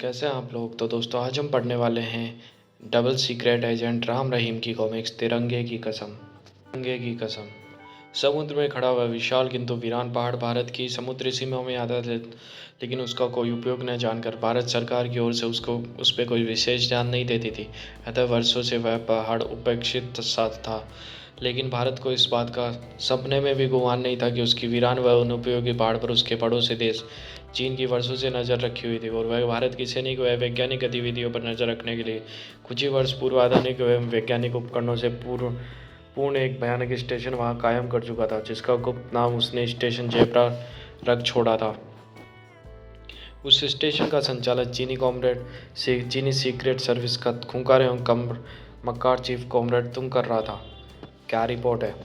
कैसे हैं आप लोग। तो दोस्तों आज हम पढ़ने वाले हैं double secret agent Ram Rahim की कॉमिक्स तिरंगे की कसम। तिरंगे की कसम। समुद्र में खड़ा हुआ विशाल किंतु वीरान पहाड़ भारत की समुद्री सीमाओं में आता है, लेकिन उसका कोई उपयोग न जानकर भारत सरकार की ओर से उसको उस पर कोई विशेष ध्यान नहीं देती थी। अतः वर्षों से वह पहाड़ उपेक्षित सा था, लेकिन भारत को इस बात का सपने में भी गुमान नहीं था कि उसकी वीरान व अनुपयोगी पहाड़ पर उसके पड़ोसी देश चीन की वर्षों से नज़र रखी हुई थी और वह भारत की सैनिक व वैज्ञानिक गतिविधियों पर नज़र रखने के लिए कुछ ही वर्ष पूर्व आधुनिक एवं वैज्ञानिक उपकरणों से पूर्ण एक भयानक स्टेशन वहां कायम कर चुका था, जिसका गुप्त नाम उसने स्टेशन जयपुरा रख छोड़ा था। उस स्टेशन का संचालन चीनी सीक्रेट सर्विस का खूंखार एवं कम मक्कार चीफ कॉमरेड तुंग कर रहा था। क्या रिपोर्ट है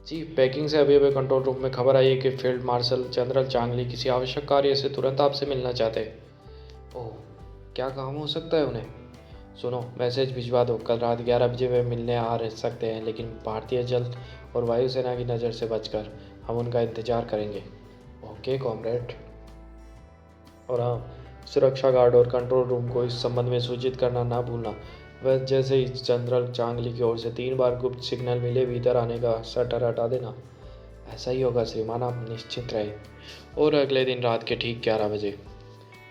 चीफ? पैकिंग से अभी अभी कंट्रोल रूम में खबर आई है कि फील्ड मार्शल जनरल चांगली किसी आवश्यक कार्य से तुरंत आपसे मिलना चाहते हैं। ओह, क्या काम हो सकता है उन्हें? सुनो, मैसेज भिजवा दो। कल रात 11 बजे वे मिलने आ सकते हैं, लेकिन भारतीय जल और वायुसेना की नज़र से बचकर। हम उनका इंतजार करेंगे। Okay comrade. और हाँ, सुरक्षा गार्ड और कंट्रोल रूम को इस संबंध में सूचित करना ना भूलना। वह जैसे ही जनरल चांगली की ओर से 3 बार गुप्त सिग्नल मिले, भीतर आने का शटर हटा देना। ऐसा ही होगा श्रीमान, आप निश्चित रहे। और अगले दिन रात के ठीक 11 बजे।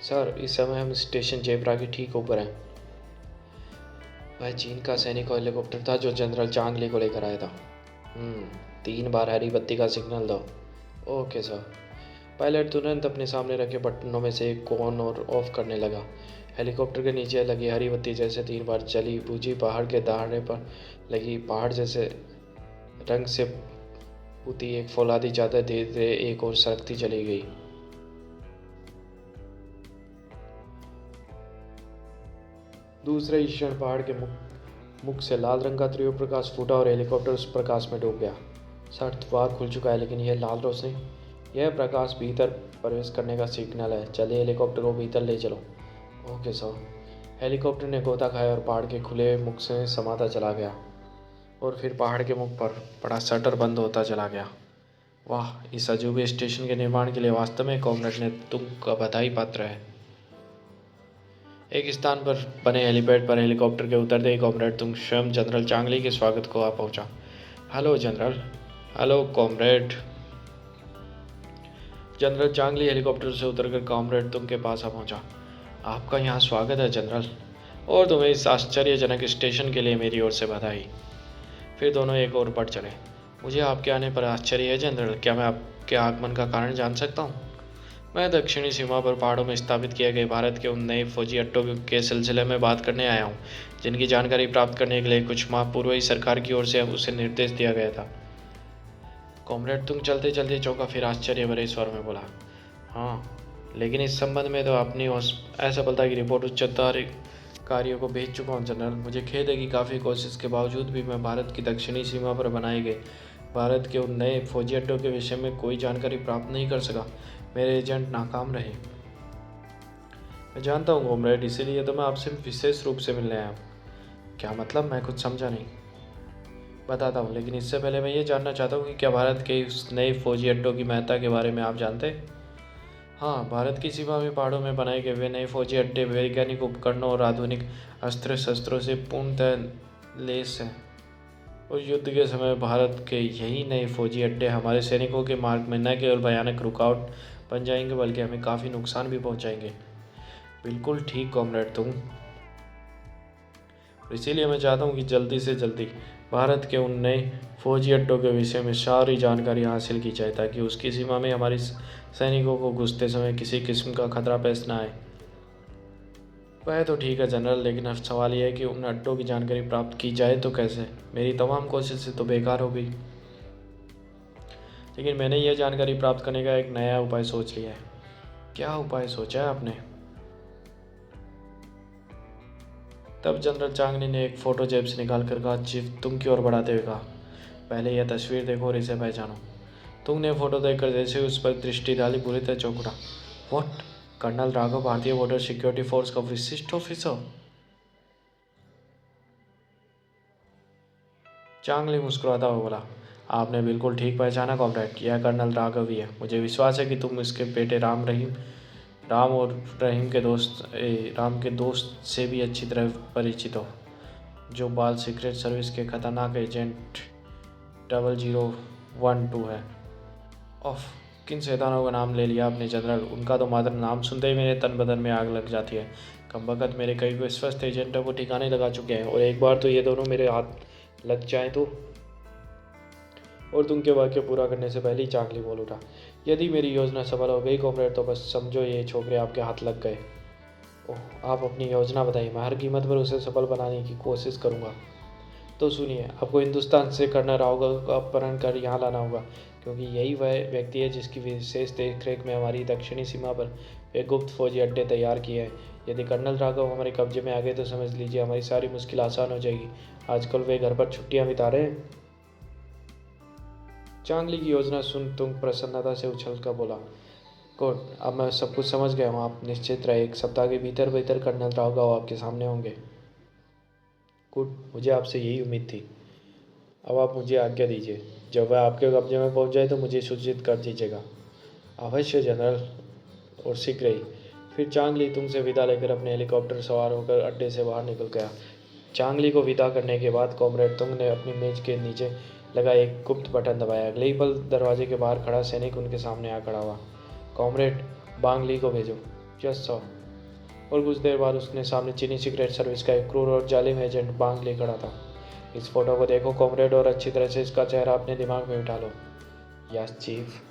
सर, इस समय हम स्टेशन जेबरा के ठीक ऊपर हैं। वह चीन का सैनिक हेलीकॉप्टर था जो जनरल चांगली को लेकर आया था। 3 बार हरी बत्ती का सिग्नल दो। Okay sir. पायलट तुरंत अपने सामने रखे बटनों में से एक को ऑन और ऑफ करने लगा। हेलीकॉप्टर के नीचे लगी हरी बत्ती जैसे 3 बार जली बुझी। पहाड़ के दाहिने पर लगी पहाड़ जैसे रंग से पुती एक फौलादी चादर धीरे धीरे एक और सरकती चली गई। दूसरे ही क्षण पहाड़ के मुख से लाल रंग का त्रिभुज प्रकाश फूटा और हेलीकॉप्टर उस प्रकाश में डूब गया। सर, द्वार खुल चुका है, लेकिन यह लाल रोशनी, यह प्रकाश भीतर प्रवेश करने का सिग्नल है। चलिए हेलीकॉप्टर को भीतर ले चलो। Okay sir. हेलीकॉप्टर ने गोता खाया और पहाड़ के खुले मुख से समाता चला गया और फिर पहाड़ के मुख पर बड़ा शटर बंद होता चला गया। वाह, इस अजूबे स्टेशन के निर्माण के लिए वास्तव में कॉमरेड ने तुमका बधाई पात्र है। एक स्थान पर बने हेलीपैड पर हेलीकॉप्टर के उतरते ही कॉमरेड तुम स्वयं जनरल चांगली के स्वागत को आ पहुंचा। Hello general. Hello comrade. General चांगली हेलीकॉप्टर से उतरकर कॉमरेड तुम के पास आ पहुंचा। आपका यहाँ स्वागत है जनरल, और तुम्हें इस आश्चर्यजनक स्टेशन के लिए मेरी ओर से बधाई। फिर दोनों एक और बढ़ चले। मुझे आपके आने पर आश्चर्य है जनरल। क्या मैं आपके आगमन का कारण जान सकता हूँ? मैं दक्षिणी सीमा पर पहाड़ों में स्थापित किए गए भारत के उन नए फौजी अड्डों के सिलसिले में बात करने आया हूँ, जिनकी जानकारी प्राप्त करने के लिए कुछ माह पूर्व ही सरकार की ओर से उसे निर्देश दिया गया था। कॉमरेड तुम चलते चलते चौंका, फिर आश्चर्य भरे स्वर में बोला, हाँ, लेकिन इस संबंध में तो अपनी असफलता की रिपोर्ट उच्च अधिकारियों को भेज चुका हूँ जनरल। मुझे खेद है कि काफ़ी कोशिश के बावजूद भी मैं भारत की दक्षिणी सीमा पर बनाए गए भारत के उन नए फौजी अड्डों के विषय में कोई जानकारी प्राप्त नहीं कर सका। मेरे एजेंट नाकाम रहे। मैं जानता हूँ कॉमरेड, इसीलिए तो मैं आपसे विशेष रूप से मिलने आया हूँ। क्या मतलब? मैं कुछ समझा नहीं। बताता हूँ, लेकिन इससे पहले मैं ये जानना चाहता हूँ कि क्या भारत के उस नए फौजी अड्डों की महत्ता के बारे में आप जानते हैं? हाँ, भारत की सीमा में पहाड़ों में बनाए गए वे नए फौजी अड्डे वैज्ञानिक उपकरणों और आधुनिक अस्त्र शस्त्रों से पूर्णतः लैस हैं। और युद्ध के समय भारत के यही नए फौजी अड्डे हमारे सैनिकों के मार्ग में न केवल भयानक रुकावट बन जाएंगे, बल्कि हमें काफ़ी नुकसान भी पहुंचाएंगे। बिल्कुल ठीक कॉमरेड तुम। इसीलिए मैं चाहता हूं कि जल्दी से जल्दी भारत के उन नए फौजी अड्डों के विषय में सारी जानकारी हासिल की जाए, ताकि उसकी सीमा में हमारे सैनिकों को घुसते समय किसी किस्म का खतरा पेश न आए। वह तो ठीक है जनरल, लेकिन अब सवाल यह है कि उन अड्डों की जानकारी प्राप्त की जाए तो कैसे? मेरी तमाम कोशिशें तो बेकार हो गई। लेकिन मैंने यह जानकारी प्राप्त करने का एक नया उपाय सोच लिया है। क्या उपाय सोचा है आपने? तब जनरल चांगनी ने एक फ़ोटो जेब से निकाल कर कहा, चीफ तुंग की ओर बढ़ाते हुए कहा, पहले यह तस्वीर देखो और इसे पहचानो। तुंग ने फोटो देखकर जैसे उस पर दृष्टि डाली, बुरी तरह चौंक उठा। व्हाट? कर्नल राघव, भारतीय बॉर्डर सिक्योरिटी फोर्स का विशिष्ट ऑफिसर? चांगली मुस्कुराता हुआ बोला, आपने बिल्कुल ठीक पहचाना कॉमरेड, यह कर्नल राघव ही है। मुझे विश्वास है कि तुम इसके बेटे राम रहीम राम और राम के दोस्त से भी अच्छी तरह परिचित हो, जो बाल सीक्रेट सर्विस के खतरनाक एजेंट 0012 है। ऑफ, किन शैतानों का नाम ले लिया आपने जनरल? उनका तो मात्र नाम सुनते ही मेरे तन बदन में आग लग जाती है। कमबख्त, मेरे कई विश्वस्त एजेंटों को ठिकाने लगा चुके हैं, और एक बार तो ये दोनों मेरे हाथ लग जाए तो। और तुम के वाक्य पूरा करने से पहले ही चांगली बोल उठा, यदि मेरी योजना सफल हो गई कॉमरेड, तो बस समझो ये छोकरे आपके हाथ लग गए। ओह, आप अपनी योजना बताइए, मैं हर कीमत पर उसे सफल बनाने की कोशिश करूँगा। तो सुनिए, आपको हिंदुस्तान से कर्नल राव का अपहरण कर यहाँ लाना होगा, क्योंकि यही वह व्यक्ति है जिसकी विशेष देखरेख में हमारी दक्षिणी सीमा पर एक गुप्त फौजी अड्डे तैयार किए हैं। यदि कर्नल राघव हमारे कब्जे में आ गए तो समझ लीजिए हमारी सारी मुश्किल आसान हो जाएगी। आजकल वे घर पर छुट्टियां बिता रहे हैं। चांगली की योजना सुन तुम प्रसन्नता से उछल कर बोला, गुड, अब मैं सब कुछ समझ गया हूँ। आप निश्चित रहे, 1 सप्ताह के भीतर भीतर कर्नल राघव आपके सामने होंगे। गुड, मुझे आपसे यही उम्मीद थी। अब आप मुझे आज्ञा दीजिए, जब वह आपके कब्जे में पहुंच जाए तो मुझे सूचित कर दीजिएगा। अवश्य जनरल, और शीघ्र ही। फिर चांगली तुमसे विदा लेकर अपने हेलीकॉप्टर सवार होकर अड्डे से बाहर निकल गया। चांगली को विदा करने के बाद कॉमरेड तुंग ने अपनी मेज के नीचे लगा एक गुप्त बटन दबाया। अगले ही पल दरवाजे के बाहर खड़ा सैनिक उनके सामने आ खड़ा हुआ। कॉमरेड, बांगली को भेजो। Yes sir. और कुछ देर बाद उसने सामने चीनी सीक्रेट सर्विस का एक क्रूर और जालिम एजेंट बांगली खड़ा था। इस फोटो को देखो कॉमरेड, और अच्छी तरह से इसका चेहरा अपने दिमाग में बिठा लो। Yes chief.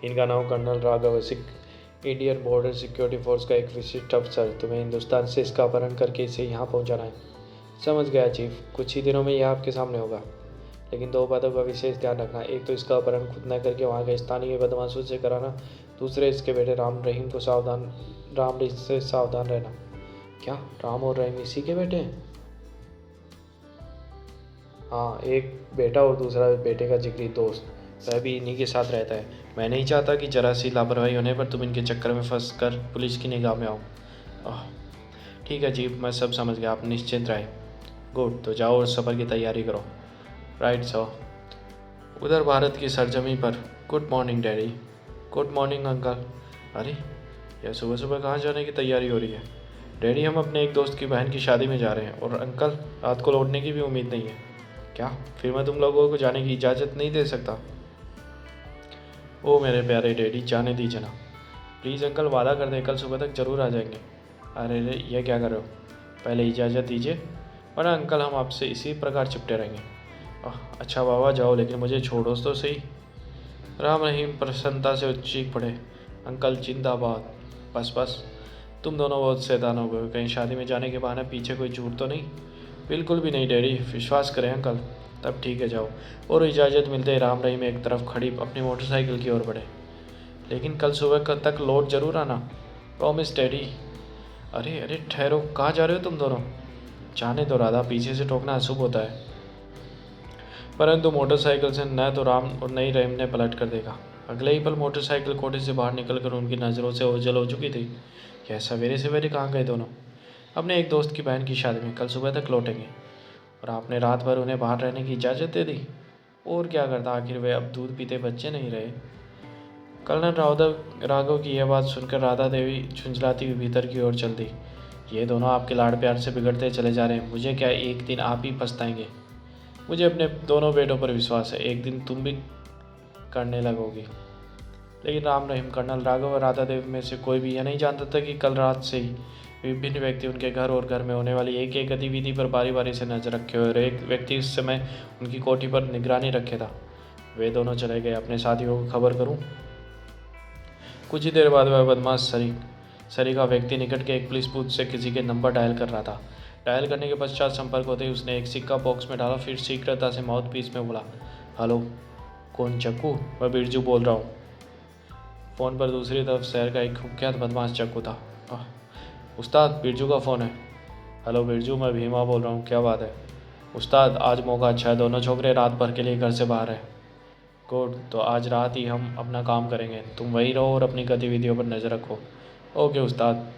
इनका नाम colonel Raghav, Indian border security force का एक विशिष्ट अफसर। तुम्हें हिंदुस्तान से इसका अपहरण करके इसे यहाँ पहुँचाना है। समझ गया चीफ, कुछ ही दिनों में यह आपके सामने होगा। लेकिन 2 बातों का विशेष ध्यान रखना, एक तो इसका अपहरण खुद न करके वहाँ के स्थानीय बदमाशों से कराना, दूसरे इसके बेटे राम रहीम से सावधान रहना। क्या राम और रहीम इसी के बेटे हैं? हाँ, एक बेटा और दूसरा बेटे का जिगरी दोस्त, वह भी इन्हीं के साथ रहता है। मैं नहीं चाहता कि जरा सी लापरवाही होने पर तुम इनके चक्कर में फंस कर पुलिस की निगाह में आओ। ठीक है चीफ, मैं सब समझ गया, आप निश्चिंत रहे। गुड, तो जाओ और सफ़र की तैयारी करो। Right sir. उधर भारत की सरजमी पर। Good morning daddy. Good morning uncle. अरे, यह सुबह सुबह कहाँ जाने की तैयारी हो रही है? डैडी, हम अपने एक दोस्त की बहन की शादी में जा रहे हैं, और अंकल, रात को लौटने की भी उम्मीद नहीं है। क्या? फिर मैं तुम लोगों को जाने की इजाज़त नहीं दे सकता? ओ मेरे प्यारे डैडी, जाने दीजिए ना प्लीज़। अंकल, वादा कर दें, कल सुबह तक ज़रूर आ जाएंगे। अरे रे, यह क्या कर रहे हो? पहले इजाज़त दीजिए, वरना अंकल हम आपसे इसी प्रकार चिपटे रहेंगे। अच्छा बाबा, जाओ, लेकिन मुझे छोड़ो तो सही। राम रहीम प्रसन्नता से चीख पड़े, अंकल जिंदाबाद। बस बस, तुम दोनों बहुत शैतान हो गए। कहीं शादी में जाने के बहाने पीछे कोई झूठ तो नहीं? बिल्कुल भी नहीं डैडी, विश्वास करें अंकल। तब ठीक है, जाओ। और इजाज़त मिलते ही राम रहीम एक तरफ खड़ी अपनी मोटरसाइकिल की ओर बढ़े। लेकिन कल सुबह तक लौट जरूर आना। Promise daddy. अरे अरे, ठहरो, कहाँ जा रहे हो तुम दोनों? जाने दो राधा, पीछे से टोकना अशुभ होता है। परंतु मोटरसाइकिल से न तो राम और न ही रहीम ने पलट कर देखा। अगले ही पल मोटरसाइकिल कोठे से बाहर निकलकर उनकी नज़रों से ओझल हो चुकी थी। यह सवेरे सवेरे कहाँ गए दोनों? अपने एक दोस्त की बहन की शादी में, कल सुबह तक लौटेंगे। और आपने रात भर उन्हें बाहर रहने की इजाज़त दे दी? और क्या करता, आखिर वे अब दूध पीते बच्चे नहीं रहे। कर्नल राघव की यह बात सुनकर राधा देवी झुंझलाती हुई भीतर की ओर चल दी। ये दोनों आपके लाड़ प्यार से बिगड़ते चले जा रहे हैं। मुझे क्या, एक दिन आप ही पछताएंगे। मुझे अपने दोनों बेटों पर विश्वास है, एक दिन तुम भी करने लगोगी। लेकिन राम रहीम, कर्नल राघव और राधा देवी में से कोई भी यह नहीं जानता था कि कल रात से ही विभिन्न व्यक्ति उनके घर और घर में होने वाली एक एक गतिविधि पर बारी बारी से नजर रखे हुए, और एक व्यक्ति इस समय उनकी कोठी पर निगरानी रखे था। वे दोनों चले गए। अपने साथियों को खबर करूं? कुछ ही देर बाद वह बदमाश सरीका व्यक्ति निकट के एक पुलिस बूथ से किसी के नंबर डायल कर रहा था। डायल करने के पश्चात संपर्क होते ही उसने एक सिक्का बॉक्स में डाला, फिर शीघ्रता से माउथ पीस में बोला, हेलो, कौन? चक्कू, मैं बिरजू बोल रहा हूँ। फ़ोन पर दूसरी तरफ शहर का एक कुख्यात बदमाश चक्कू था। उस्ताद, बिरजू का फ़ोन है। हेलो बिरजू, मैं भीमा बोल रहा हूँ, क्या बात है? उस्ताद, आज मौका अच्छा है, दोनों छोकरे रात भर के लिए घर से बाहर हैं। गुड, तो आज रात ही हम अपना काम करेंगे। तुम वहीं रहो और अपनी गतिविधियों पर नज़र रखो। ओके उस्ताद।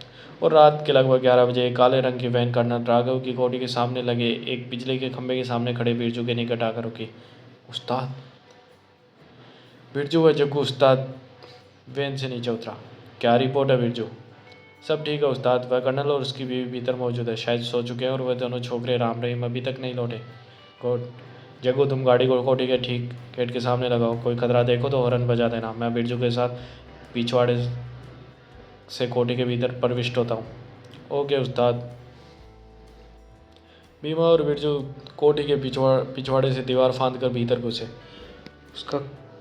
और रात के लगभग 11 बजे एक काले रंग की वैन कर्नल राघव की कोठी के सामने लगे एक बिजली के खंभे के सामने खड़े बिरजू के निकट आकर रुकी। उस्ताद। बिरजू व जग्गू उस्ताद वैन से नीचे उतरा। क्या रिपोर्ट है बिरजू? सब ठीक है उस्ताद। वह कर्नल और उसकी बीवी भीतर मौजूद है, शायद सो चुके हैं, और वह दोनों छोकरे राम रहीम अभी तक नहीं लौटे। गुड। जग्गू, तुम गाड़ी को कोठी के ठीक गेट के सामने लगाओ। कोई खतरा देखो तो हॉर्न बजा देना। मैं बिरजू के साथ पिछवाड़े से कोठी के भीतर प्रविष्ट होता हूँ। ओके उस्ताद। भीमा और बिरजू कोठी के पिछवाड़े से दीवार फांद कर भीतर घुसे। उसका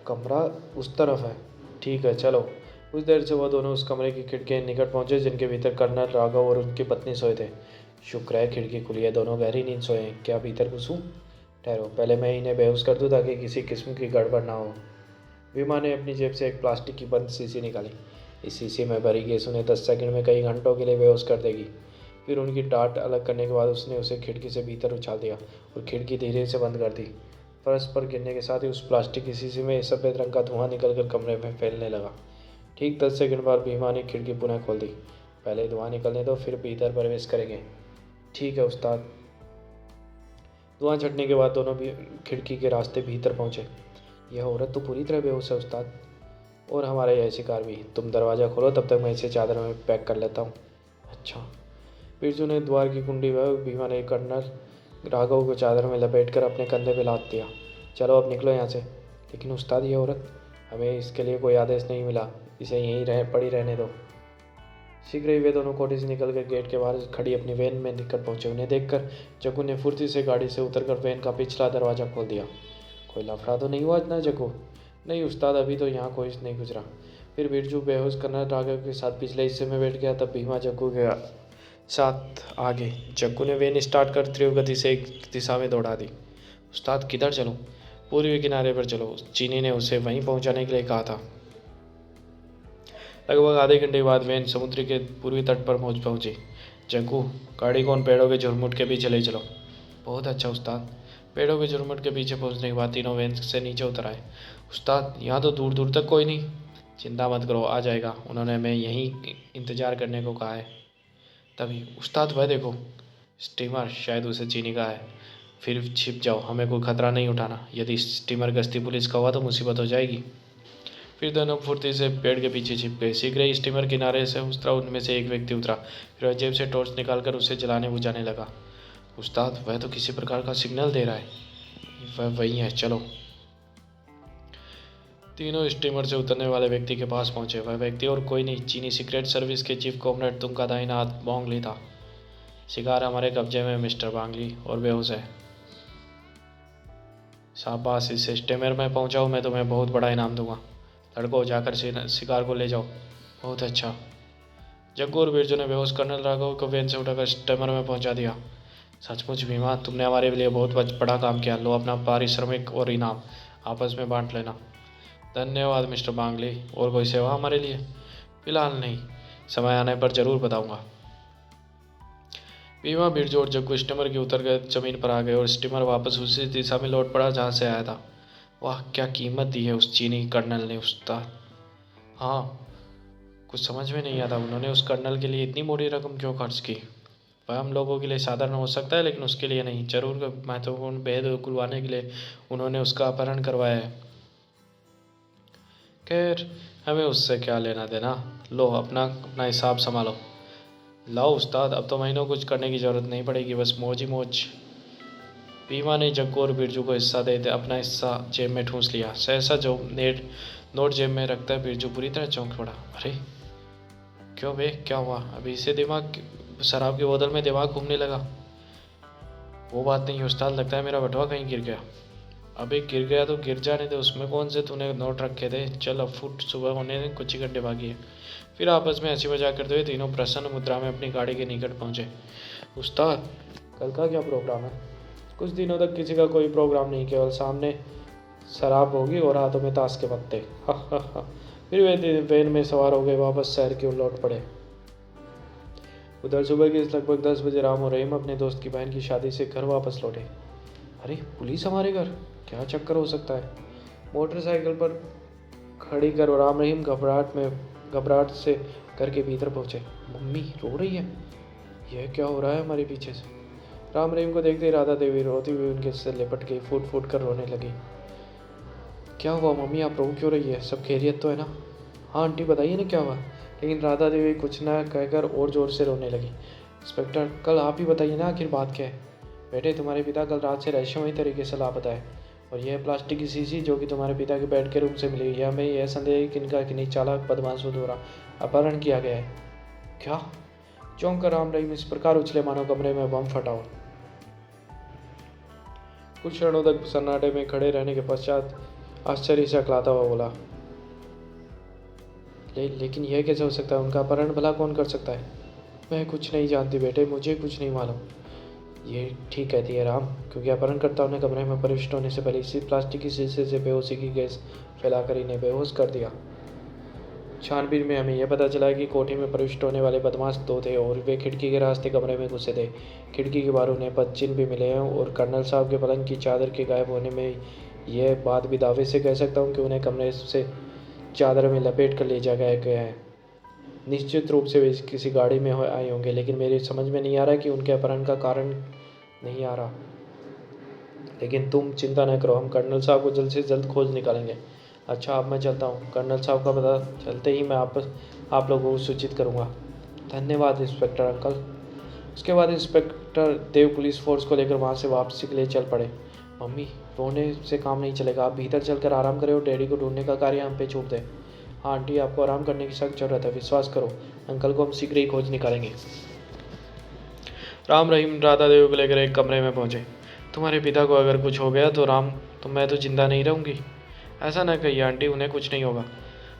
कमरा उस तरफ है। ठीक है, चलो। कुछ देर से वह दोनों उस कमरे की खिड़की के निकट पहुंचे जिनके भीतर कर्नल राघव और उनकी पत्नी सोए थे। शुक्र है खिड़की खुली है, दोनों गहरी नींद सोए हैं। क्या भीतर घुसूं? ठहरो, पहले मैं इन्हें बेहोश कर दूं ताकि किसी किस्म की गड़बड़ ना हो। भीमा ने अपनी जेब से एक प्लास्टिक की बंद शीशी निकाली। इस शीशी में भरी गैस उन्हें 10 सेकंड में कई घंटों के लिए बेहोश कर देगी। फिर उनकी टाट अलग करने के बाद उसने उसे खिड़की से भीतर उछाल दिया और खिड़की धीरे से बंद कर दी। फर्श पर गिरने के साथ ही उस प्लास्टिक की शीशी में सफ़ेद रंग का धुआं निकलकर कमरे में फैलने लगा। ठीक 10 सेकंड बाद भीमा ने खिड़की पुनः खोल दी। पहले धुआं निकलने दो, फिर भीतर प्रवेश करेंगे। ठीक है उस्ताद। धुआं छटने के बाद दोनों भी खिड़की के रास्ते भीतर पहुंचे। यह औरत तो पूरी तरह बेहोश है उस्ताद, और हमारा यह शिकार भी। तुम दरवाज़ा खोलो, तब तक मैं इसे चादर में पैक कर लेता हूँ। अच्छा। बिरजू ने द्वार की कुंडी व भीमा ने कर्नल राघव को चादर में लपेटकर अपने कंधे पर लाद दिया। चलो अब निकलो यहाँ से। लेकिन उस्ताद, ये औरत, हमें इसके लिए कोई आदेश नहीं मिला, इसे यहीं पड़ी रहने दो। शीघ्र ही वे दोनों कोठी से निकलकर गेट के बाहर खड़ी अपनी वैन में निकट पहुंचे। उन्हें देखकर जग्गू ने फुर्ती से गाड़ी से उतरकर वैन का पिछला दरवाज़ा खोल दिया। कोई लफड़ा तो नहीं हुआ ना जग्गू? नहीं उस्ताद, अभी तो यहाँ कोई नहीं गुजरा। फिर बिरजू बेहोश कर्नल राघव के साथ पिछले हिस्से में बैठ गया। तब भीमा जग्गू के साथ आगे। जग्गू ने वैन स्टार्ट कर तीव्र गति से एक दिशा में दौड़ा दी। उस्ताद, किधर चलूं? पूर्वी किनारे पर चलो, चीनी ने उसे वहीं पहुंचाने के लिए कहा था। लगभग आधे घंटे के बाद वैन समुद्र के पूर्वी तट पर पहुंची। जग्गू, गाड़ी को उन पेड़ों के झुरमुट के पीछे ले चलो। बहुत अच्छा उस्ताद। पेड़ों के झुरमुट के पीछे पहुंचने के बाद तीनों वैन से नीचे उतर आए। उस्ताद, यहाँ तो दूर दूर तक कोई नहीं। चिंता मत करो, आ जाएगा। उन्होंने हमें यहीं इंतजार करने को कहा है। तभी उस्ताद, वह देखो स्टीमर, शायद उसे चीनी का है। फिर छिप जाओ, हमें कोई खतरा नहीं उठाना। यदि स्टीमर गश्ती पुलिस का हुआ तो मुसीबत हो जाएगी। फिर दोनों फुर्ती से पेड़ के पीछे छिप गए। शीघ्र ही स्टीमर किनारे से उतरा। उनमें से एक व्यक्ति उतरा। फिर वह जेब से टॉर्च निकालकर उसे जलाने बुझाने लगा। उस्ताद, वह तो किसी प्रकार का सिग्नल दे रहा है। वह वही है, चलो। तीनों स्टीमर से उतरने वाले व्यक्ति के पास पहुंचे। वह व्यक्ति और कोई नहीं, चीनी सीक्रेट सर्विस के चीफ कॉमरेड तुंग का दाहिना हाथ बांगली था। शिकार हमारे कब्जे में मिस्टर बांगली, और बेहोश है। शाबाश, इस स्टीमर में पहुंचाओ, मैं तुम्हें बहुत बड़ा इनाम दूंगा। लड़कों, जाकर शिकार को ले जाओ। बहुत अच्छा। जग्गू और बिरजू ने बेहोश कर्नल राघव को वैन से उठाकर स्टीमर में पहुंचा दिया। सचमुच भीमा, तुमने हमारे लिए बहुत बड़ा काम किया। लो अपना पारिश्रमिक और इनाम, आपस में बांट लेना। धन्यवाद मिस्टर बांगली। और कोई सेवा हमारे लिए? फिलहाल नहीं, समय आने पर जरूर बताऊंगा। भीमा, बिरजू और जग्गू स्टीमर की उतर गए, जमीन पर आ गए, और स्टीमर वापस उसी दिशा में लौट पड़ा जहाँ से आया था। वाह, क्या कीमत दी है उस चीनी कर्नल ने उस्ताद। हाँ, कुछ समझ में नहीं आता, उन्होंने उस कर्नल के लिए इतनी मोटी रकम क्यों खर्च की। वह हम लोगों के लिए साधारण हो सकता है, लेकिन उसके लिए नहीं। जरूर महत्वपूर्ण भेद उगलवाने के लिए उन्होंने उसका अपहरण करवाया है। खैर, हमें उससे क्या लेना देना। लो अपना अपना हिसाब संभालो। लाओ उस्ताद, अब तो महीनों कुछ करने की ज़रूरत नहीं पड़ेगी, बस मौज ही मौज। भीमा ने जग्गू और बिरजू को हिस्सा देते अपना हिस्सा जेब में ठूंस लिया। सहसा जो नोट जेब में रखता है बिरजू पूरी तरह चौंक पड़ा। अरे क्यों बे, क्या हुआ? अभी से दिमाग, शराब की बोतल में दिमाग घूमने लगा। वो बात नहीं उस्ताद, लगता है मेरा बटुआ कहीं गिर गया। अबे गिर गया तो गिर जाने दे, उसमें कौन से तूने नोट रखे थे। चल अब फुट सुबह होने दे, कुछ ही घंटे बाकी है। फिर आपस में हंसी मजाक करते हुए तीनों प्रसन्न मुद्रा में अपनी गाड़ी के निकट पहुंचे। उस्ताद, कल का क्या प्रोग्राम है? कुछ दिनों तक किसी का कोई प्रोग्राम नहीं, केवल सामने शराब होगी और हाथों में ताश के पत्ते। हा हा हा। फिर वे वैन में सवार हो गए, वापस शहर की ओर लौट पड़े। उधर सुबह के लगभग 10 बजे राम और रहीम अपने दोस्त की बहन की शादी से घर वापस लौटे। अरे पुलिस हमारे घर, क्या चक्कर हो सकता है? मोटरसाइकिल पर खड़ी कर राम रहीम घबराहट से घर के भीतर पहुंचे। मम्मी रो रही है, यह क्या हो रहा है हमारे पीछे से? राम रहीम को देखते ही राधा देवी रोती हुई उनके से लिपट गई, फूट फूट कर रोने लगी। क्या हुआ मम्मी, आप रो क्यों रही है? सब खैरियत तो है ना? हाँ आंटी, बताइए ना क्या हुआ। लेकिन राधा देवी कुछ न कहकर और ज़ोर से रोने लगी। इंस्पेक्टर, कल आप ही बताइए ना आखिर बात क्या है। बेटे, तुम्हारे पिता कल रात से रहस्यमयी तरीके से लापता है, और यह प्लास्टिक की शीशी जो कि तुम्हारे पिता के बेड के रूम से मिली, यह हमें यह संदेह है कि इनका किन्हीं चालाक बदमाशों द्वारा अपहरण किया गया है। क्या? चौंक कर राम रहीम इस प्रकार उछले मानो कमरे में बम फटा हो। कुछ क्षणों तक सन्नाटे में खड़े रहने के पश्चात आश्चर्य से अकलाता हुआ बोला, लेकिन यह कैसे हो सकता है? उनका अपहरण भला कौन कर सकता है? मैं कुछ नहीं जानती बेटे, मुझे कुछ नहीं मालूम। ये ठीक कहती है राम, क्योंकि अपहरणकर्ताओं ने कमरे में प्रविष्ट होने से पहले इसी प्लास्टिक की शीशे से बेहोशी की गैस फैलाकर इन्हें बेहोश कर दिया। छानबीन में हमें यह पता चला कि कोठी में प्रविष्ट होने वाले बदमाश दो थे और वे खिड़की के रास्ते कमरे में घुसे थे। खिड़की के बाहर उन्हें पदचिन्ह भी मिले हैं और कर्नल साहब के पलंग की चादर के गायब होने में यह बात भी दावे से कह सकता हूँ कि उन्हें कमरे से चादर में लपेट कर ले जाया गया है। निश्चित रूप से वे किसी गाड़ी में आए होंगे, लेकिन मेरी समझ में नहीं आ रहा कि उनके अपहरण का कारण नहीं आ रहा। लेकिन तुम चिंता न करो, हम कर्नल साहब को जल्द से जल्द खोज निकालेंगे। अच्छा, अब मैं चलता हूँ। कर्नल साहब का पता चलते ही मैं आप लोगों को सूचित करूँगा। धन्यवाद इंस्पेक्टर अंकल। उसके बाद इंस्पेक्टर देव पुलिस फोर्स को लेकर वहाँ से वापसी के लिए चल पड़े। मम्मी, रोने से काम नहीं चलेगा, आप भीतर चलकर आराम करें और डैडी को ढूंढने का कार्य हम पे छोड़ दें। हाँ आंटी, आपको आराम करने की सख्त जरूरत है, विश्वास करो, अंकल को हम शीघ्र ही खोज निकालेंगे। राम रहीम राधा देवी को लेकर एक कमरे में पहुंचे। तुम्हारे पिता को अगर कुछ हो गया तो राम, तो मैं तो जिंदा नहीं रहूंगी। ऐसा न कहिए आंटी, उन्हें कुछ नहीं होगा।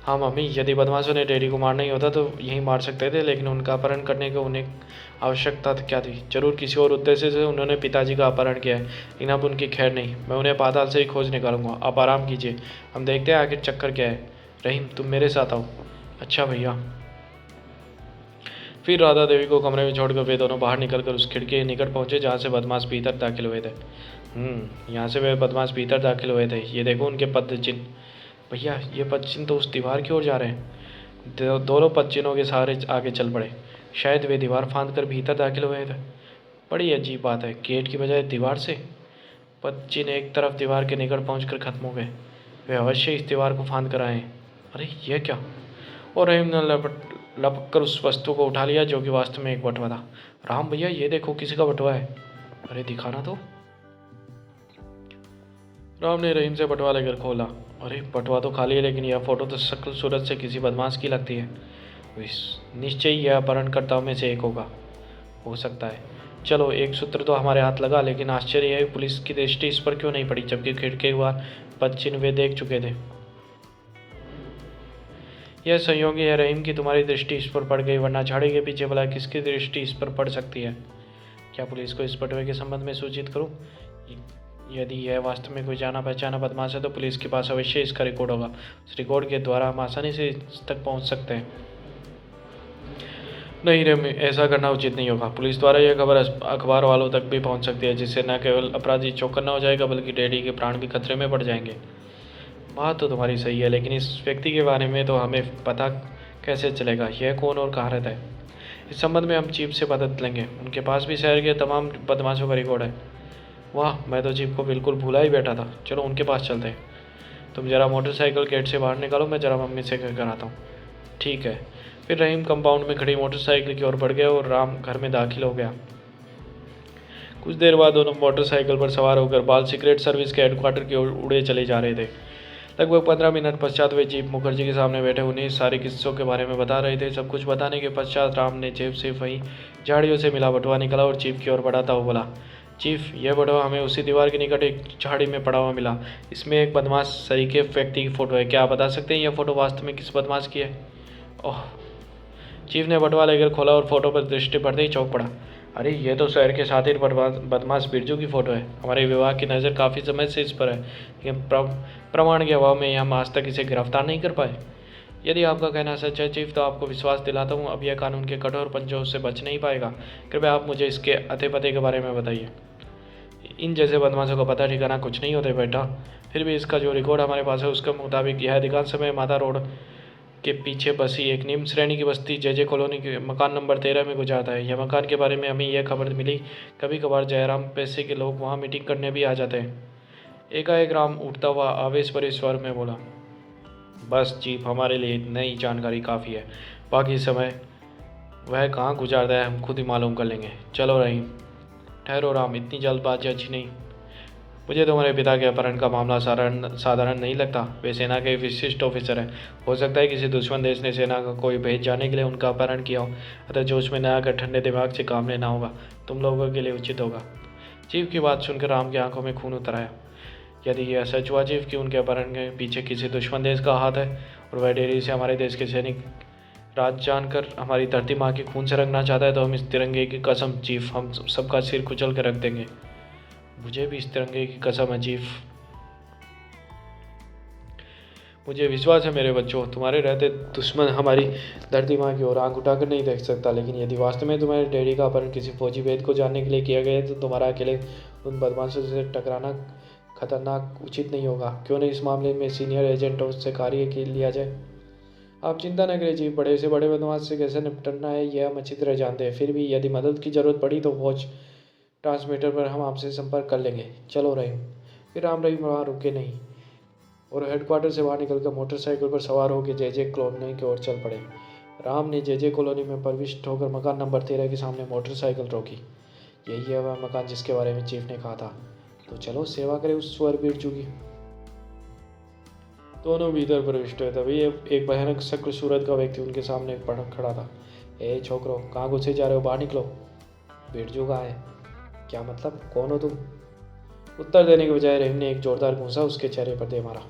हाँ मम्मी, यदि बदमाशों ने डैडी को मारना ही होता तो यहीं मार सकते थे, लेकिन उनका अपहरण करने की उन्हें आवश्यकता क्या थी? जरूर किसी और उद्देश्य से उन्होंने पिताजी का अपहरण किया है, लेकिन अब उनकी खैर नहीं। मैं उन्हें पाताल से ही खोज निकालूंगा। आप आराम कीजिए, हम देखते हैं आखिर चक्कर क्या है। रहीम, तुम मेरे साथ आओ। अच्छा भैया। फिर राधा देवी को कमरे में छोड़कर वे दोनों बाहर निकलकर उस खिड़की के निकट पहुंचे जहाँ से बदमाश भीतर दाखिल हुए थे। यहाँ से वे बदमाश भीतर दाखिल हुए थे। ये देखो उनके पद चिन्ह। भैया, ये पद चिन्ह तो उस दीवार की ओर जा रहे हैं। दोनों पद चिन्हों के सहारे आगे चल पड़े। शायद वे दीवार फांद कर भीतर दाखिल हुए थे। बड़ी अजीब बात है, गेट की बजाय दीवार से। पद चिन्ह एक तरफ दीवार के निकट पहुँच खत्म हो गए। वे अवश्य इस दीवार को फांद कर आए। अरे यह क्या? और रहीम ने लपक कर उस वस्तु को उठा लिया जो कि वास्तव में एक बटुआ था। राम भैया, ये देखो, किसी का बटुआ है। अरे दिखाना तो। राम ने रहीम से बटुआ लेकर खोला। अरे बटुआ तो खाली है, लेकिन यह फोटो तो शक्ल सूरत से किसी बदमाश की लगती है। निश्चय यह अपहरणकर्ताओं में से एक होगा, हो सकता है। चलो, एक सूत्र तो हमारे हाथ लगा, लेकिन आश्चर्य है पुलिस की दृष्टि इस पर क्यों नहीं पड़ी, जबकि खिड़की बार पद चिन्ह वे देख चुके थे। यह संयोगी है रहीम कि तुम्हारी दृष्टि इस पर पड़ गई, वरना झाड़ी के पीछे भला किसकी दृष्टि इस पर पड़ सकती है? क्या पुलिस को इस बटुए के संबंध में सूचित करूं? यदि यह वास्तव में कोई जाना पहचाना बदमाश है तो पुलिस के पास अवश्य इसका रिकॉर्ड होगा। उस रिकॉर्ड के द्वारा हम आसानी से इस तक पहुंच सकते हैं। नहीं रहीम, ऐसा करना उचित नहीं होगा। पुलिस द्वारा यह खबर अखबार वालों तक भी पहुंच सकती है, जिससे न केवल अपराधी चौकन्ना हो जाएगा, बल्कि डैडी के प्राण भी खतरे में पड़ जाएंगे। बात तो तुम्हारी सही है, लेकिन इस व्यक्ति के बारे में तो हमें पता कैसे चलेगा, यह कौन और कहाँ रहता है? इस संबंध में हम चीफ से मदद लेंगे। उनके पास भी शहर के तमाम बदमाशों का रिकॉर्ड है। वाह, मैं तो चीफ को बिल्कुल भूला ही बैठा था। चलो उनके पास चलते हैं। तुम जरा मोटरसाइकिल गेट से बाहर निकालो, मैं जरा मम्मी से कहकर आता हूँ। ठीक है। फिर रहीम कंपाउंड में खड़ी मोटरसाइकिल की ओर बढ़ गया और राम घर में दाखिल हो गया। कुछ देर बाद दोनों मोटरसाइकिल पर सवार होकर बाल सीक्रेट सर्विस के हेडक्वार्टर की ओर उड़े चले जा रहे थे। लगभग 15 मिनट पश्चात वे जीप मुखर्जी के सामने बैठे उन्हें सारे किस्सों के बारे में बता रहे थे। सब कुछ बताने के पश्चात राम ने जेब से वहीं झाड़ियों से मिला बटुआ निकाला और चीफ की ओर बढ़ाता हुआ बोला, चीफ, यह बटुआ हमें उसी दीवार के निकट एक झाड़ी में पड़ा हुआ मिला। इसमें एक बदमाश सरीखे व्यक्ति की फ़ोटो है। क्या आप बता सकते हैं यह फ़ोटो वास्तव में किस बदमाश की है? ओह। चीफ ने बटुआ लेकर खोला और फोटो पर दृष्टि पड़ते ही चौंक पड़ा। अरे यह तो शहर के शातिर बदमाश बिरजू की फ़ोटो है। हमारे विभाग की नज़र काफ़ी समय से इस पर है, लेकिन प्रमाण के अभाव में हम आज तक इसे गिरफ्तार नहीं कर पाए। यदि आपका कहना सच है चीफ, तो आपको विश्वास दिलाता हूँ अब यह कानून के कठोर पंजों से बच नहीं पाएगा। कृपया आप मुझे इसके अते पते के बारे में बताइए। इन जैसे बदमाशों का पता ठिकाना कुछ नहीं होता बेटा। फिर भी इसका जो रिकॉर्ड हमारे पास है उसके मुताबिक यह अधिकांश समय माता रोड के पीछे बसी एक निम्न श्रेणी की बस्ती जे कॉलोनी के मकान नंबर 13 में गुजारता है। यह मकान के बारे में हमें यह खबर मिली, कभी कभार जयराम पैसे के लोग वहाँ मीटिंग करने भी आ जाते हैं। एकाएक राम उठता हुआ आवेश भरे स्वर में बोला, बस चीफ, हमारे लिए नई जानकारी काफ़ी है। बाकी समय वह कहाँ गुजारता है हम खुद ही मालूम कर लेंगे। चलो रहीम। ठहरो राम, इतनी जल्दबाजी अच्छी नहीं। मुझे तुम्हारे पिता के अपहरण का मामला साधारण नहीं लगता। वे सेना के विशिष्ट ऑफिसर हैं। हो सकता है किसी दुश्मन देश ने सेना का कोई भेज जाने के लिए उनका अपहरण किया हो। अतः जोश में न आकर ठंडे दिमाग से काम लेना होगा। तुम लोगों के लिए उचित होगा। चीफ की बात सुनकर राम की आंखों में खून उतर आया। यदि यह सच हुआ चीफ कि उनके अपहरण के पीछे किसी दुश्मन देश का हाथ है और वह डेरी से हमारे देश के सैनिक राज जानकर हमारी धरती माँ के खून से रंगना चाहता है, तो हम इस तिरंगे की कसम चीफ, हम सबका सिर कुचल कर रख देंगे। मुझे भी इस तिरंगे की कसम है चीफ। मुझे विश्वास है मेरे बच्चों, तुम्हारे रहते दुश्मन हमारी धरती माँ की ओर आंख उठाकर नहीं देख सकता। लेकिन यदि वास्तव में तुम्हारे डैडी का अपहरण किसी फौजी भेद को जानने के लिए किया गया है, तो तुम्हारा अकेले उन बदमाशों से टकराना खतरनाक उचित नहीं होगा। क्यों नहीं इस मामले में सीनियर एजेंटों से कार्य लिया जाए। आप चिंता न करें चीफ, बड़े से बड़े बदमाश से कैसे निपटना है यह हम अच्छी तरह जानते हैं। फिर भी यदि मदद की जरूरत पड़ी तो वॉच ट्रांसमीटर पर हम आपसे संपर्क कर लेंगे। चलो रहीम। फिर राम रहीम वहाँ रुके नहीं और हेडक्वार्टर से बाहर निकलकर मोटरसाइकिल पर सवार होकर जे कॉलोनी की ओर चल पड़े। राम ने जे कॉलोनी में प्रविष्ट होकर मकान नंबर 13 के सामने मोटरसाइकिल रोकी। यही है वह मकान जिसके बारे में चीफ ने कहा था। तो चलो सेवा करें उस स्वर बिरजू की। दोनों भीतर प्रविष्ट हुए। तभी एक भयानक शक्ल सूरत का व्यक्ति उनके सामने पड़ खड़ा था। ए छोकरो, कहाँ घुसे जा रहे हो, बाहर निकलो। बिरजू कहाँ है? क्या मतलब, कौन हो तुम? उत्तर देने के बजाय रहीम ने एक जोरदार घूंसा उसके चेहरे पर दे मारा।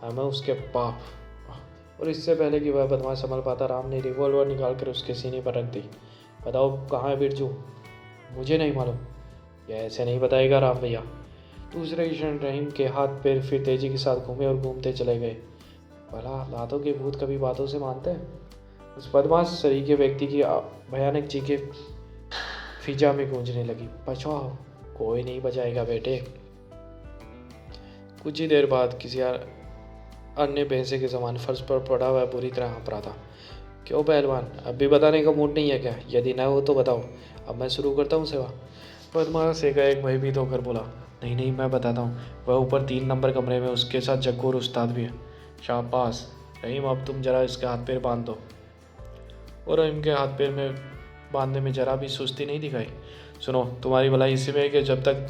मैं उसके बाप। और इससे पहले कि वह बदमाश संभल पाता, राम ने रिवॉल्वर निकालकर उसके सीने पर रख दी। बताओ कहाँ है बिरजू? मुझे नहीं मालूम। यह ऐसे नहीं बताएगा राम भैया। दूसरे क्षण रहीम के हाथ पैर फिर तेजी के साथ घूमे और घूमते चले गए। भला लातों के भूत कभी बातों से मानते हैं? उस बदमाश सरीखे व्यक्ति की भयानक चीखें फिजा में गूंजने लगी। बचाओ, कोई नहीं बचाएगा बेटे। कुछ ही देर बाद किसी अन्य भैंसे के समान फर्श पर पड़ा हुआ बुरी तरह हाँफ रहा था। क्यों पहलवान, अब भी बताने का मूड नहीं है क्या? यदि न हो तो बताओ, अब मैं शुरू करता हूँ सेवा। बदमाश एकाएक भयभीत होकर बोला। नहीं नहीं, मैं बताता हूँ। वह ऊपर 3 नंबर कमरे में उसके साथ जग्गू और उस्ताद भी है। शाबाश रहीम, अब तुम जरा इसके हाथ पैर बांध दो। और रहीम के हाथ पैर में बांधने में जरा भी सुस्ती नहीं दिखाई। सुनो, तुम्हारी भलाई इसी में है कि जब तक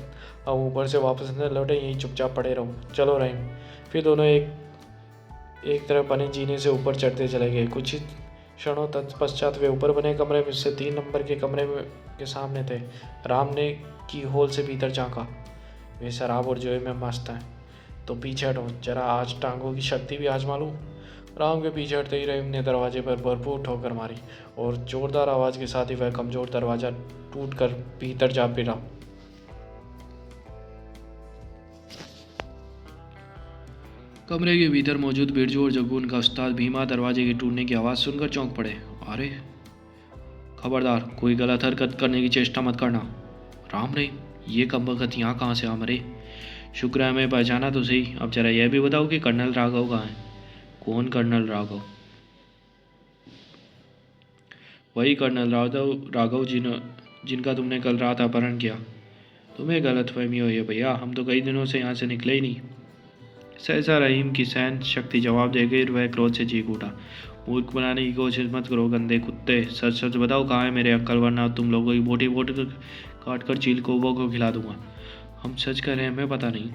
हम ऊपर से वापस न लौटे यहीं चुपचाप पड़े रहो। चलो रहीम। फिर दोनों एक तरफ बने जीने से ऊपर चढ़ते चले गए। कुछ ही क्षणों तत्पश्चात वे ऊपर बने कमरे में से 3 नंबर के कमरे में के सामने थे। राम ने की होल से भीतर झांका। वे शराब और जोए में मस्त हैं। तो पीछे हटो, जरा आज टांगों की शक्ति भी आजमा लूं। राम के पीछे हटते ही रहीम ने दरवाजे पर भरपूर ठोकर मारी और जोरदार आवाज के साथ ही वह कमजोर दरवाजा टूटकर भीतर जा गिरा। कमरे के भीतर मौजूद बिरजू और जग्गू उनका उस्ताद भीमा दरवाजे के टूटने की आवाज़ सुनकर चौंक पड़े। अरे खबरदार, कोई गलत हरकत करने की चेष्टा मत करना। राम रहीम, ये कमबख्त यहाँ कहाँ से आ मरे? शुक्र है हमें पहचाना तो सही। अब जरा यह भी बताओ कि कर्नल राघव कहाँ है? कौन कर्नल राघव? वही कर्नल राघव जिनका तुमने कल रात अपहरण किया। तुम्हें गलतफहमी हुई है भैया, हम तो कई दिनों से यहाँ से निकले ही नहीं। सहसा रहीम की सहन शक्ति जवाब दे गई। वह क्रोध से चीख उठा। मूर्ख बनाने की कोशिश मत करो गंदे कुत्ते। सच सच बताओ कहाँ है मेरे अंकल, वरना तुम लोगों की बोटी बोटी काट कर चील कौवों को खिला दूंगा। हम सच कह रहे हैं, हमें पता नहीं।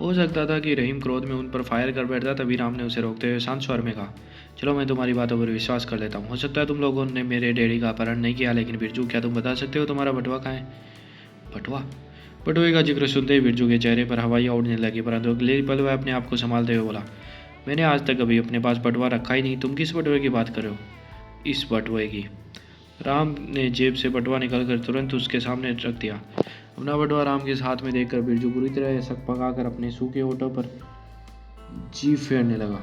हो सकता था कि रहीम क्रोध में उन पर फायर कर बैठता, तभी राम ने उसे रोकते हुए शांत स्वर में कहा, चलो मैं तुम्हारी बातों पर विश्वास कर लेता हूँ। हो सकता है तुम लोगों ने मेरे डैडी का अपहरण नहीं किया, लेकिन बिरजू, क्या तुम बता सकते हो तुम्हारा बटुआ कहाँ है? बटुआ? बटुए का जिक्र सुनते ही बिरजू के चेहरे पर हवाइयाँ उड़ने लगी, परंतु अगले पल वह अपने आप को संभालते हुए बोला, मैंने आज तक कभी अपने पास बटुआ रखा ही नहीं। तुम किस बटुए की बात कर रहे हो? इस बटुए की। राम ने जेब से बटुआ निकालकर तुरंत उसके सामने रख दिया। अपना बटुआ राम के हाथ में देखकर बिरजू बुरी तरह सक पकाकर अपने सूखे होठों पर जीभ फेरने लगा।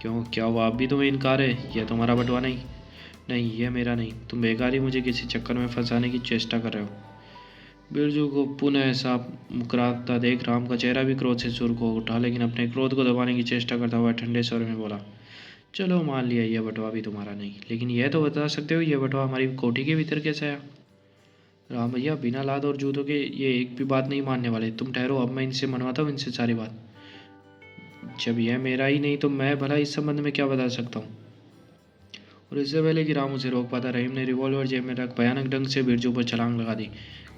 क्यों, क्या हुआ? अब भी तुम्हें इनकार है? यह तुम्हारा बटुआ नहीं? नहीं, यह मेरा नहीं। तुम बेकार ही मुझे किसी चक्कर में फंसाने की चेष्टा कर रहे हो। बिरजू को पुनः ऐसा मुकराता देख राम का चेहरा भी क्रोध से सुर्ख हो उठा, लेकिन अपने क्रोध को दबाने की चेष्टा करता हुआ ठंडे स्वर में बोला, चलो मान लिया यह बटुआ भी तुम्हारा नहीं, लेकिन यह तो बता सकते हो यह बटुआ हमारी कोठी के भीतर कैसे आया? राम भैया, बिना लाद और जूतों के ये एक भी बात नहीं मानने वाले। तुम ठहरो, अब मैं इनसे मनवाता हूँ इनसे सारी बात। जब यह मेरा ही नहीं तो मैं भला इस संबंध में क्या बता सकता हूँ। और इससे पहले कि राम उसे रोक पाता, रहीम ने रिवॉल्वर जेब में रख भयानक ढंग से बिरजू पर छलांग लगा दी।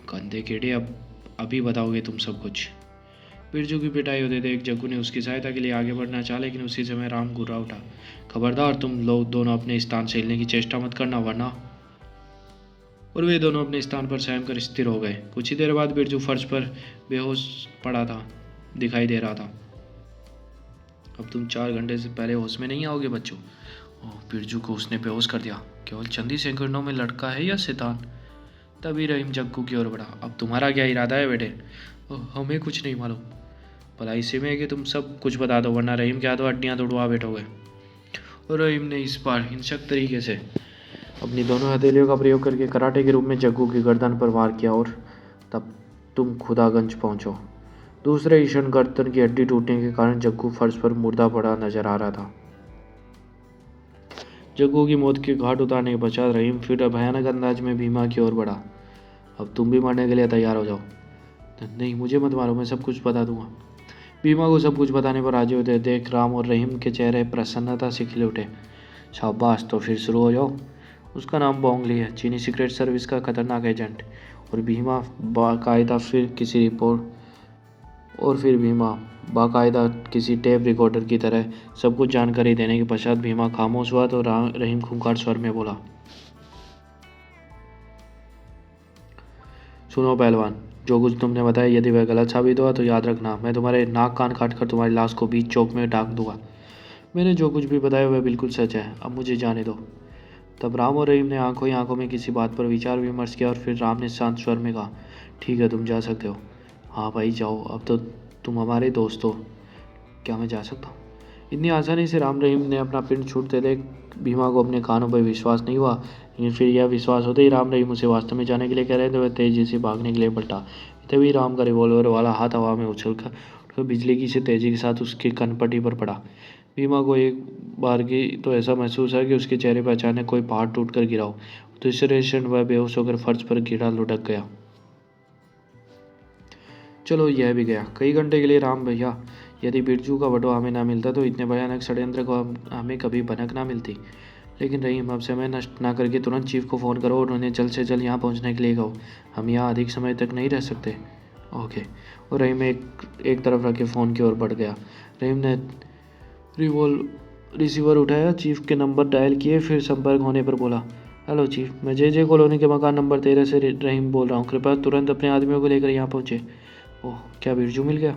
गंदे कीड़े, अब अभी बताओगे तुम सब कुछ। बिरजू की पिटाई होते देख जग्गू ने उसकी सहायता के लिए आगे बढ़ना चाहा, लेकिन उसी समय राम घुर्रा उठा। खबरदार, तुम लोग दोनों अपने स्थान से हिलने की चेष्टा मत करना, वरना। और वे दोनों अपने स्थान पर सहम कर स्थिर हो गए। कुछ ही देर बाद बिरजू फर्श पर बेहोश पड़ा था दिखाई दे रहा था। अब तुम 4 घंटे से पहले होश में नहीं आओगे बच्चों। बिरजू को उसने बेहोश कर दिया। केवल चंद सेकंडों में लड़का है या शैतान। तभी रहीम जग्गू की ओर बढ़ा। अब तुम्हारा क्या इरादा है बेटे। हमें कुछ नहीं मालूम। भला इसी में है कि तुम सब कुछ बता दो, वरना रहीम के हाथों हड्डियां तोड़वा बैठोगे। और रहीम ने इस बार हिंसक तरीके से अपनी दोनों हथेलियों का प्रयोग करके कराटे के रूप में जग्गू की गर्दन पर वार किया। और तब तुम खुदागंज पहुंचो। दूसरे क्षण गर्दन की हड्डी टूटने के कारण जग्गू फर्श पर मुर्दा पड़ा नजर आ रहा था। जग्गू की मौत के घाट उतारने के पश्चात रहीम फिर भयानक अंदाज में भीमा की ओर बढ़ा। अब तुम भी मरने के लिए तैयार हो जाओ। नहीं, मुझे मत मारो, मैं सब कुछ बता दूंगा। भीमा को सब कुछ बताने पर राजी होते देख राम और रहीम के चेहरे प्रसन्नता से खिले उठे। शाबाश, तो फिर शुरू हो जाओ। उसका नाम बोंगली है, चीनी सीक्रेट सर्विस का खतरनाक एजेंट। और भीमा बाकायदा किसी टेप रिकॉर्डर की तरह सब कुछ जानकारी देने के पश्चात भीमा खामोश हुआ तो रहीम खूंखार स्वर में बोला, सुनो पहलवान, जो कुछ तुमने बताया यदि वह गलत साबित हुआ तो याद रखना, मैं तुम्हारे नाक कान काट कर तुम्हारी लाश को बीच चौक में डाक दूंगा। मैंने जो कुछ भी बताया वह बिल्कुल सच है, अब मुझे जाने दो। तब राम और रहीम ने आंखों ही आंखों में किसी बात पर विचार विमर्श किया और फिर राम ने शांत स्वर में कहा, ठीक है, तुम जा सकते हो। हाँ भाई जाओ, अब तो तुम हमारे दोस्त हो। क्या मैं जा सकता हूँ। इतनी आसानी से राम रहीम ने अपना पिंड छूटते देख भीमा को अपने कानों पर विश्वास नहीं हुआ, लेकिन फिर यह विश्वास होते ही राम रहीम उसे वास्तव में जाने के लिए कह रहे थे। वह तेजी से भागने के लिए पलटा। तभी राम का रिवॉल्वर वाला हाथ हवा में उछलकर बिजली की से तेजी के साथ उसकी कनपट्टी पर पड़ा। भीमा को एक बार की तो ऐसा महसूस है कि उसके चेहरे पर अचानक कोई पहाड़ टूटकर गिरा हो। दूसरे क्षण वह बेहोश होकर फर्श पर गिरा लुढ़क गया। चलो यह भी गया। कई घंटे के लिए राम भैया, यदि बिरजू का बटुआ हमें ना मिलता तो इतने भयानक षड्यंत्र को हमें कभी भनक ना मिलती। लेकिन रहीम, अब समय नष्ट ना करके तुरंत चीफ को फ़ोन करो और उन्हें जल्द से जल्द यहाँ पहुँचने के लिए कहो। हम यहाँ अधिक समय तक नहीं रह सकते। ओके। और रहीम एक तरफ रखे फ़ोन की ओर बढ़ गया। रहीम ने रिसीवर उठाया, चीफ के नंबर डायल किए, फिर संपर्क होने पर बोला, हेलो चीफ, मैं जे कॉलोनी के मकान नंबर 13 से रहीम बोल रहा हूँ। कृपया तुरंत अपने आदमियों को लेकर यहाँ पहुँचे। ओह, क्या बिरजू मिल गया।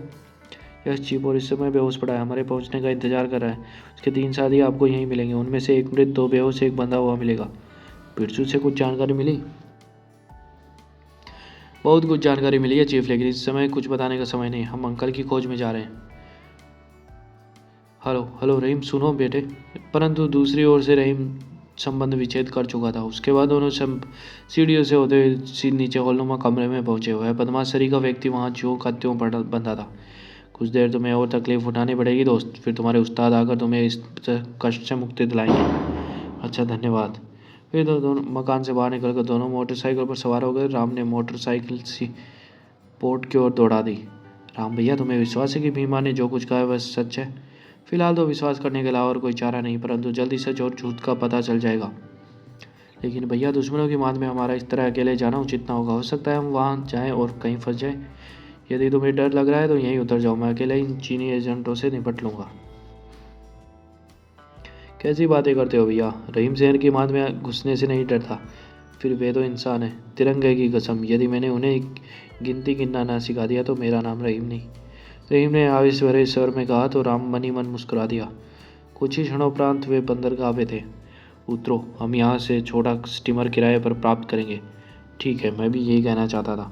यस चीफ, और इस समय बेहोश पड़ा है, हमारे पहुंचने का इंतजार कर रहा है। उसके 3 साथी आपको यहीं मिलेंगे, उनमें से एक मृत, 2 बेहोश, एक बंधा हुआ मिलेगा। बिरजू से कुछ जानकारी मिली। बहुत कुछ जानकारी मिली है चीफ, लेकिन इस समय कुछ बताने का समय नहीं, हम अंकल की खोज में जा रहे हैं। हेलो रहीम, सुनो बेटे। परंतु दूसरी ओर से रहीम संबंध विच्छेद कर चुका था। उसके बाद दोनों सीढ़ियों से होते हुए नीचे हॉलनुमा कमरे में पहुंचे। वह बदमाश शरीर का व्यक्ति वहां ज्यों का त्यों बंधा था। कुछ देर तुम्हें और तकलीफ उठानी पड़ेगी दोस्त, फिर तुम्हारे उस्ताद आकर तुम्हें इस कष्ट से मुक्ति दिलाएंगे। अच्छा, धन्यवाद। फिर दोनों मकान से बाहर निकलकर दोनों मोटरसाइकिल पर सवार हो गए। राम ने मोटरसाइकिल सी पोर्ट की ओर दौड़ा दी। राम भैया, तुम्हें विश्वास है कि भीमा ने जो कुछ कहा है वह सच है। फिलहाल तो विश्वास करने के अलावा और कोई चारा नहीं, परंतु जल्दी सच और झूठ का पता चल जाएगा। लेकिन भैया, दुश्मनों की मात में हमारा इस तरह अकेले जाना उचित ना होगा। हो सकता है हम वहाँ जाएं और कहीं फंस जाएं। यदि तुम्हें डर लग रहा है तो यहीं उतर जाओ, मैं अकेले इन चीनी एजेंटों से निपट लूंगा। कैसी बातें करते हो भैया, रहीम शहर की मात में घुसने से नहीं डरता। फिर वे तो इंसान है, तिरंगे की कसम, यदि मैंने उन्हें गिनती गिनना ना सिखा दिया तो मेरा नाम रहीम नहीं। रहीम ने आवेश भरे स्वर में कहा तो राम मन ही मन मुस्कुरा दिया। कुछ ही क्षणोपरांत वे बंदरगाह पे थे। उतरो, हम यहाँ से छोटा स्टीमर किराए पर प्राप्त करेंगे। ठीक है, मैं भी यही कहना चाहता था।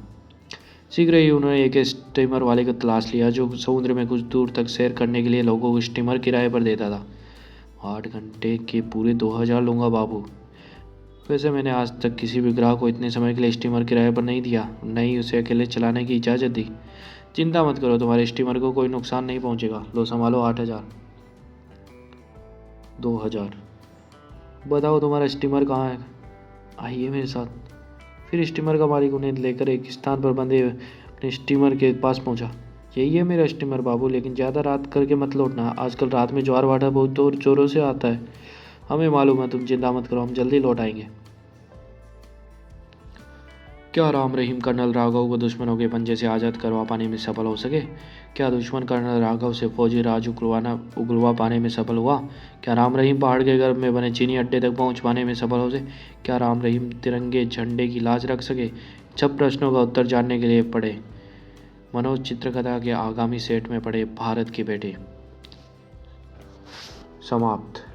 शीघ्र ही उन्होंने एक स्टीमर वाले को तलाश लिया जो समुद्र में कुछ दूर तक सैर करने के लिए लोगों को स्टीमर किराए पर देता था। 8 घंटे के पूरे 2000 लूँगा बाबू। वैसे मैंने आज तक किसी भी ग्राहक को इतने समय के लिए स्टीमर किराए पर नहीं दिया, न ही उसे अकेले चलाने की इजाज़त दी। चिंता मत करो, तुम्हारे स्टीमर को कोई नुकसान नहीं पहुंचेगा। लो संभालो, 8000। 2000। बताओ तुम्हारा स्टीमर कहाँ है। आइए मेरे साथ। फिर स्टीमर का मालिक उन्हें लेकर एक स्थान पर बंधे अपने स्टीमर के पास पहुंचा। यही है मेरा स्टीमर बाबू, लेकिन ज़्यादा रात करके मत लौटना। आजकल रात में ज्वार भाटा बहुत जोरों से आता है। हमें मालूम है, तुम चिंता मत करो, हम जल्दी लौट आएंगे। क्या राम रहीम कर्नल राघव को दुश्मनों के पंजे से आज़ाद करवा पाने में सफल हो सके? क्या दुश्मन कर्नल राघव से फौजी राज उगलवा पाने में सफल हुआ? क्या राम रहीम पहाड़ के गर्भ में बने चीनी अड्डे तक पहुंच पाने में सफल हो सके? क्या राम रहीम तिरंगे झंडे की लाज रख सके? सब प्रश्नों का उत्तर जानने के लिए पढ़े मनोज चित्रकथा के आगामी सेट में पढ़े भारत की बेटी। समाप्त।